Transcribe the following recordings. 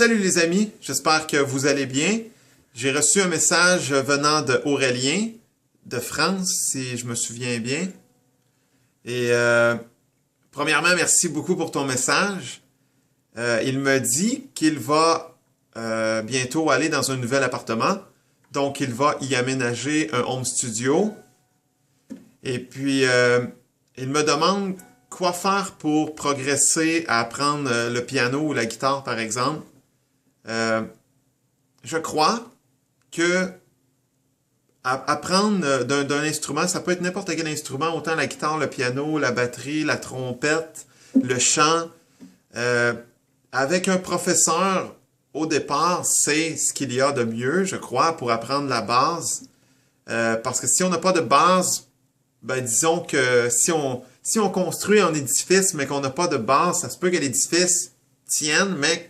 Salut les amis, j'espère que vous allez bien. J'ai reçu un message venant de Aurélien, de France, si je me souviens bien. Et premièrement, merci beaucoup pour ton message. Il me dit qu'il va bientôt aller dans un nouvel appartement. Donc, il va y aménager un home studio. Et puis, il me demande quoi faire pour progresser à apprendre le piano ou la guitare, par exemple. Je crois que apprendre d'un instrument, ça peut être n'importe quel instrument, autant la guitare, le piano, la batterie, la trompette, le chant. Avec un professeur, au départ, c'est ce qu'il y a de mieux, je crois, pour apprendre la base. Parce que si on n'a pas de base, ben disons que si on construit un édifice, mais qu'on n'a pas de base, ça se peut que l'édifice tienne, mais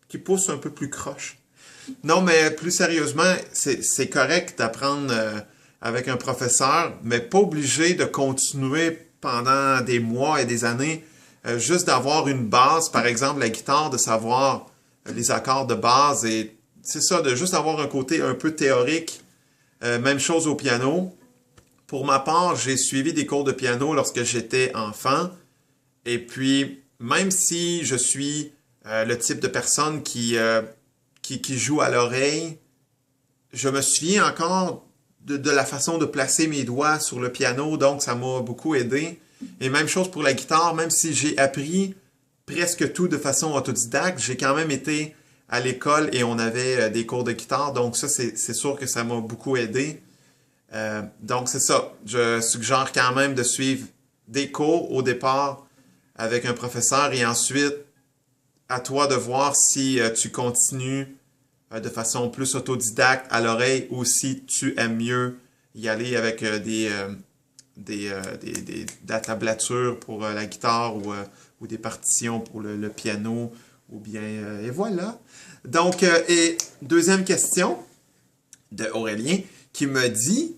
qui pousse un peu plus croche. Non, mais plus sérieusement, c'est correct d'apprendre avec un professeur, mais pas obligé de continuer pendant des mois et des années, juste d'avoir une base, par exemple la guitare, de savoir les accords de base, et c'est ça, de juste avoir un côté un peu théorique. Même chose au piano. Pour ma part, j'ai suivi des cours de piano lorsque j'étais enfant, et puis même si je suis le type de personne qui joue à l'oreille, je me souviens encore de la façon de placer mes doigts sur le piano, donc ça m'a beaucoup aidé. Et même chose pour la guitare, même si j'ai appris presque tout de façon autodidacte, j'ai quand même été à l'école et on avait des cours de guitare, donc ça c'est sûr que ça m'a beaucoup aidé. Donc c'est ça, je suggère quand même de suivre des cours au départ avec un professeur et ensuite à toi de voir si tu continues de façon plus autodidacte à l'oreille ou si tu aimes mieux y aller avec de la tablature pour la guitare ou des partitions pour le piano ou bien et voilà. Donc et deuxième question de Aurélien qui me dit,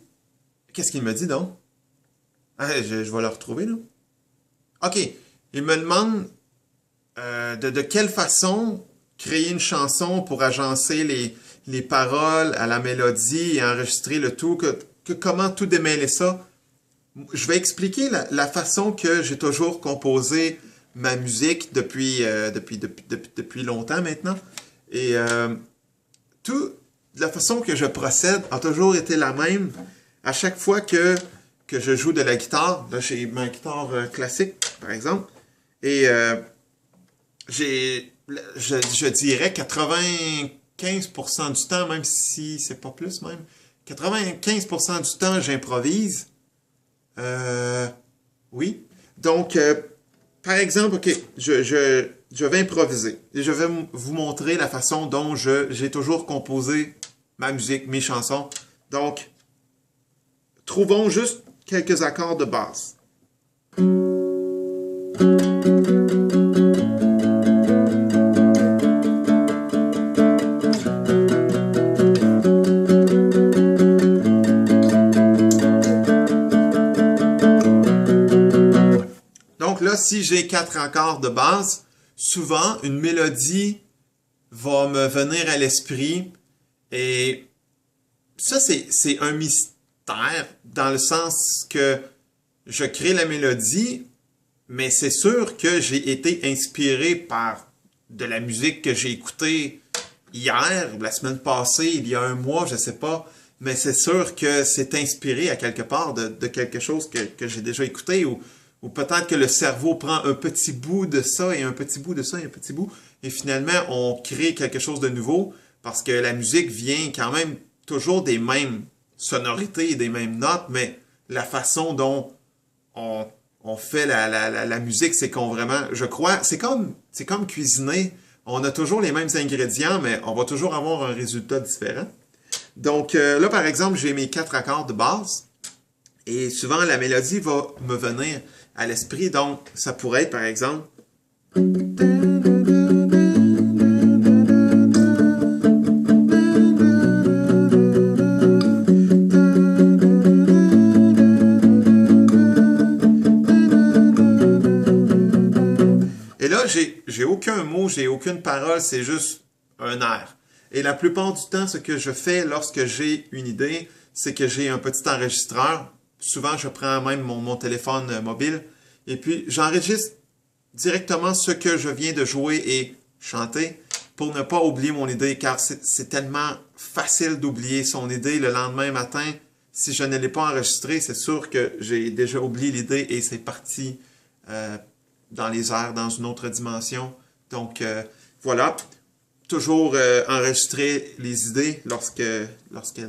qu'est-ce qu'il me dit donc? Ah, je vais le retrouver là. OK, il me demande de quelle façon créer une chanson pour agencer les paroles à la mélodie et enregistrer le tout, comment tout démêler ça. Je vais expliquer la façon que j'ai toujours composé ma musique depuis longtemps maintenant. Et la façon que je procède a toujours été la même. À chaque fois que je joue de la guitare, là j'ai ma guitare classique par exemple, et je dirais 95% du temps, même si c'est pas plus même, 95% du temps, j'improvise. Oui. Donc, par exemple, OK, je vais improviser. Et je vais vous montrer la façon dont j'ai toujours composé ma musique, mes chansons. Donc, trouvons juste quelques accords de base. Donc là, si j'ai 4 accords de base, souvent, une mélodie va me venir à l'esprit. Et ça, c'est un mystère dans le sens que je crée la mélodie, mais c'est sûr que j'ai été inspiré par de la musique que j'ai écoutée hier, la semaine passée, il y a un mois, je sais pas, mais c'est sûr que c'est inspiré à quelque part de quelque chose que j'ai déjà écouté ou peut-être que le cerveau prend un petit bout de ça et un petit bout de ça et un petit bout et finalement on crée quelque chose de nouveau parce que la musique vient quand même toujours des mêmes sonorités et des mêmes notes, mais la façon dont on fait la musique, c'est qu'on vraiment, je crois, c'est comme cuisiner. On a toujours les mêmes ingrédients, mais on va toujours avoir un résultat différent. Donc là, par exemple, j'ai mes 4 accords de base et souvent la mélodie va me venir à l'esprit. Donc, ça pourrait être, par exemple, et là, j'ai aucun mot, j'ai aucune parole, c'est juste un air. Et la plupart du temps, ce que je fais lorsque j'ai une idée, c'est que j'ai un petit enregistreur. Souvent, je prends même mon téléphone mobile et puis j'enregistre directement ce que je viens de jouer et chanter pour ne pas oublier mon idée, car c'est tellement facile d'oublier son idée le lendemain matin. Si je ne l'ai pas enregistré, c'est sûr que j'ai déjà oublié l'idée et c'est parti dans les airs, dans une autre dimension. Donc, voilà. Toujours enregistrer les idées lorsqu'elles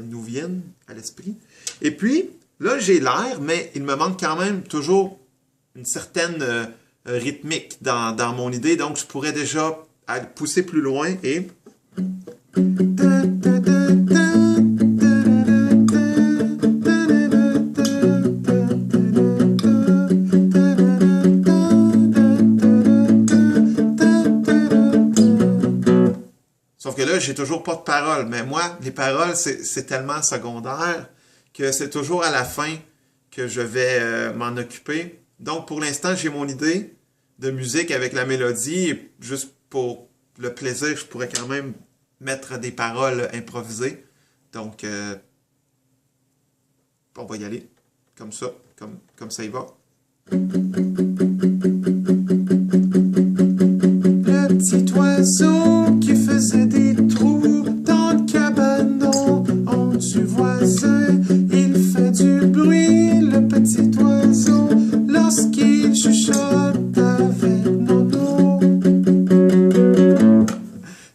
nous viennent à l'esprit. Et puis, là, j'ai l'air, mais il me manque quand même toujours une certaine rythmique dans mon idée. Donc, je pourrais déjà pousser plus loin et... Sauf que là, j'ai toujours pas de paroles. Mais moi, les paroles, c'est tellement secondaire que c'est toujours à la fin que je vais m'en occuper. Donc, pour l'instant, j'ai mon idée de musique avec la mélodie. Et juste pour le plaisir, je pourrais quand même mettre des paroles improvisées. Donc, on va y aller comme ça, comme ça y va. Le petit oiseau qui faisait des trous dans le cabanon du voisin, il fait du bruit, le petit oiseau, lorsqu'il chuchote avec Nono.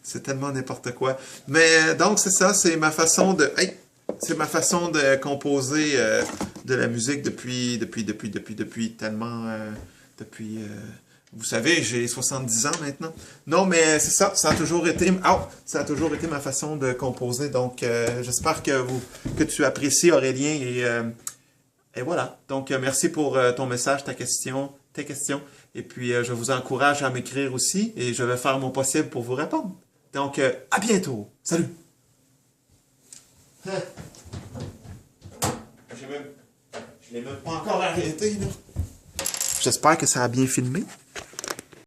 C'est tellement n'importe quoi. Mais donc c'est ça, c'est ma façon de... Hey, c'est ma façon de composer de la musique depuis tellement... vous savez, j'ai 70 ans maintenant. Non, mais c'est ça, ça a toujours été ma façon de composer. Donc, j'espère que tu apprécies, Aurélien. Et voilà. Donc, merci pour ton message, tes questions. Et puis, je vous encourage à m'écrire aussi et je vais faire mon possible pour vous répondre. Donc, à bientôt. Salut! Je l'ai même pas encore arrêté, là. J'espère que ça a bien filmé.